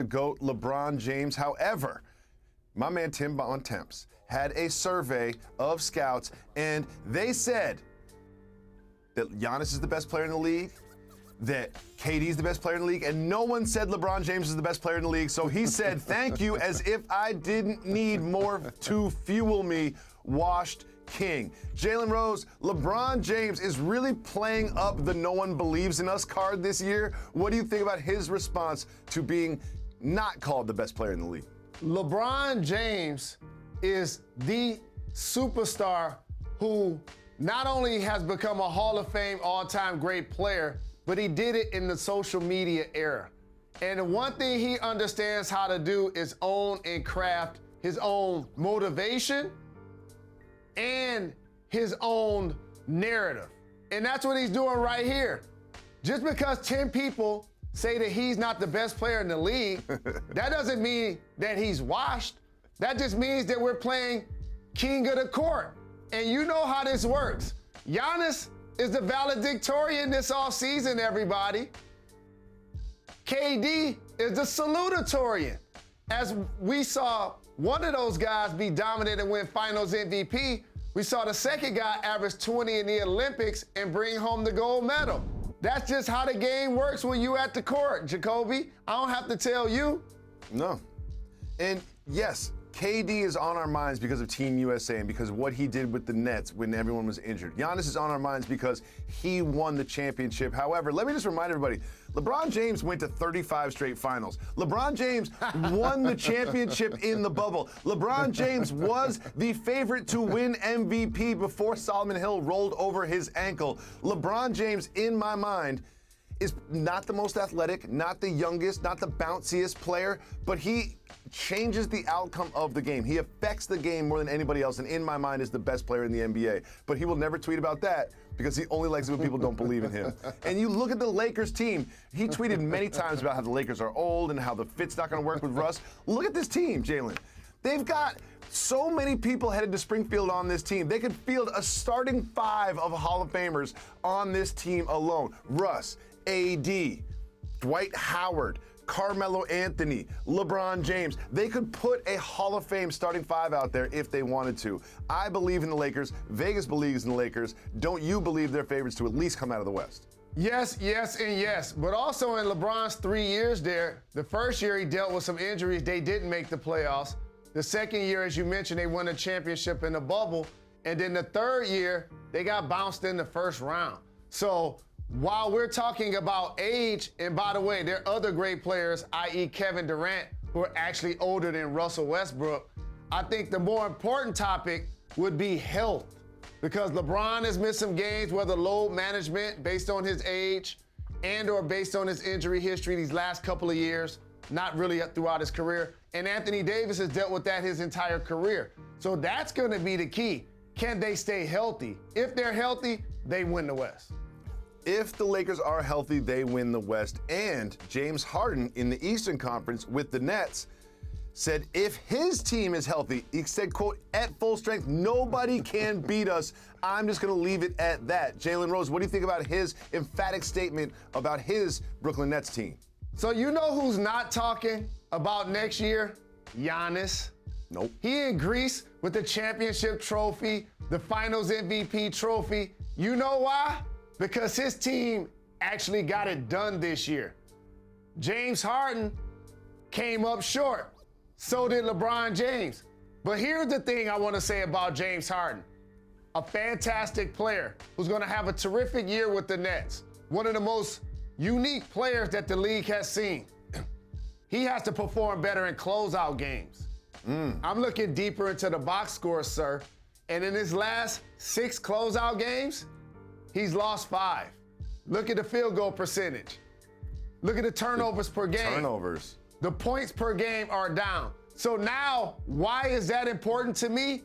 the GOAT, LeBron James. However, my man Tim Bontemps had a survey of scouts, and they said that Giannis is the best player in the league, that KD is the best player in the league, and no one said LeBron James is the best player in the league. So he said, thank you, as if I didn't need more to fuel me. Washed king. Jalen Rose, LeBron James is really playing up the no one believes in us card this year. What do you think about his response to being not called the best player in the league? LeBron James is the superstar who not only has become a Hall of Fame all-time great player, but he did it in the social media era. And the one thing he understands how to do is own and craft his own motivation and his own narrative. And that's what he's doing right here. Just because 10 people say that he's not the best player in the league, that doesn't mean that he's washed. That just means that we're playing king of the court. And you know how this works. Giannis is the valedictorian this offseason, everybody. KD is the salutatorian. As we saw one of those guys be dominant and win finals MVP, we saw the second guy average 20 in the Olympics and bring home the gold medal. That's just how the game works when you at the court, Jacoby. I don't have to tell you. No. And yes, KD is on our minds because of Team USA and because of what he did with the Nets when everyone was injured. Giannis is on our minds because he won the championship. However, let me just remind everybody, LeBron James went to 35 straight finals. LeBron James won the championship in the bubble. LeBron James was the favorite to win MVP before Solomon Hill rolled over his ankle. LeBron James, in my mind, is not the most athletic, not the youngest, not the bounciest player, but he changes the outcome of the game. He affects the game more than anybody else, and in my mind is the best player in the NBA. But he will never tweet about that because he only likes it when people don't believe in him. And you look at the Lakers team, he tweeted many times about how the Lakers are old and how the fit's not gonna work with Russ. Look at this team, Jalen. They've got so many people headed to Springfield on this team. They could field a starting 5 of Hall of Famers on this team alone. Russ, AD, Dwight Howard, Carmelo Anthony, LeBron James. They could put a Hall of Fame starting 5 out there if they wanted to. I believe in the Lakers. Vegas believes in the Lakers. Don't you believe they're favorites to at least come out of the West? Yes, yes, and yes. But also in LeBron's 3 years there, the first year he dealt with some injuries. They didn't make the playoffs. The second year, as you mentioned, they won a championship in the bubble. And then the third year, they got bounced in the first round. So while we're talking about age, and by the way, there are other great players, i.e. Kevin Durant, who are actually older than Russell Westbrook, I think the more important topic would be health. Because LeBron has missed some games, whether load management based on his age and or based on his injury history these last couple of years, not really throughout his career. And Anthony Davis has dealt with that his entire career. So that's gonna be the key. Can they stay healthy? If they're healthy, they win the West. If the Lakers are healthy, they win the West. And James Harden in the Eastern Conference with the Nets said if his team is healthy, he said, quote, at full strength, nobody can beat us. I'm just going to leave it at that. Jalen Rose, what do you think about his emphatic statement about his Brooklyn Nets team? So you know who's not talking about next year? Giannis. Nope. He in Greece with the championship trophy, the finals MVP trophy. You know why? Because his team actually got it done this year. James Harden came up short. So did LeBron James. But here's the thing I want to say about James Harden. A fantastic player who's going to have a terrific year with the Nets. One of the most unique players that the league has seen. He has to perform better in closeout games. I'm looking deeper into the box score, sir. And in his last 6 closeout games, he's lost 5. Look at the field goal percentage. Look at the turnovers per game. Turnovers. The points per game are down. So now, why is that important to me?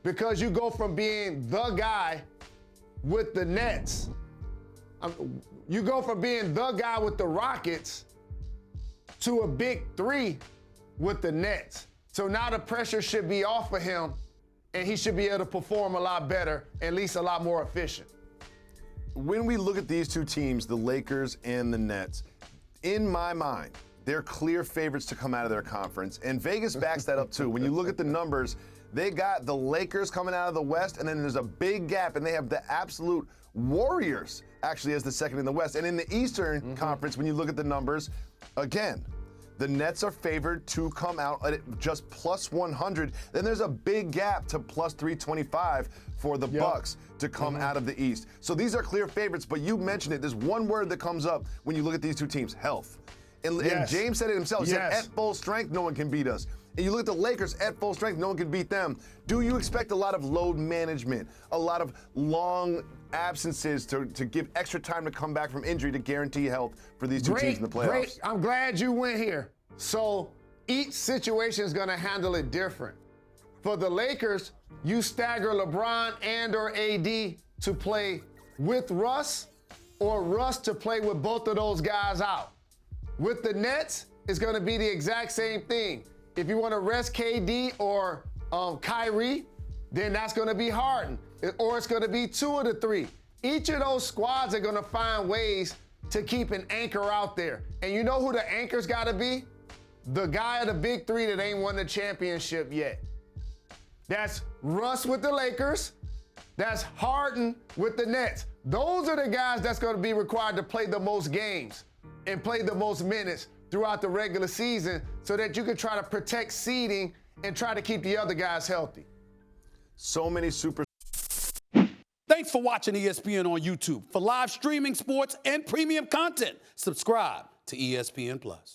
Because you go from being the guy with the Nets. You go from being the guy with the Rockets to a big 3 with the Nets. So now the pressure should be off of him, and he should be able to perform a lot better, at least a lot more efficient. When we look at these two teams, the Lakers and the Nets, in my mind, they're clear favorites to come out of their conference. And Vegas backs that up too. When you look at the numbers, they got the Lakers coming out of the West, and then there's a big gap, and they have the absolute Warriors actually as the second in the West. And in the Eastern Conference, when you look at the numbers, again, the Nets are favored to come out at just plus 100. Then there's a big gap to plus 325 for the Bucks to come out of the East. So these are clear favorites, but you mentioned it. There's one word that comes up when you look at these two teams: health. And James said it himself. He said, at full strength, no one can beat us. And you look at the Lakers at full strength, no one can beat them. Do you expect a lot of load management, a lot of long absences to give extra time to come back from injury to guarantee health for these two teams in the playoffs? Great. I'm glad you went here. So each situation is going to handle it different. For the Lakers, you stagger LeBron and or AD to play with Russ, or Russ to play with both of those guys out. With the Nets, it's going to be the exact same thing. If you want to rest KD or Kyrie, then that's going to be Harden, or it's going to be two of the three. Each of those squads are going to find ways to keep an anchor out there. And you know who the anchor's got to be? The guy of the big three that ain't won the championship yet. That's Russ with the Lakers. That's Harden with the Nets. Those are the guys that's going to be required to play the most games and play the most minutes throughout the regular season, so that you can try to protect seeding and try to keep the other guys healthy. So many super. Thanks for watching ESPN on YouTube. For live streaming sports and premium content, subscribe to ESPN Plus.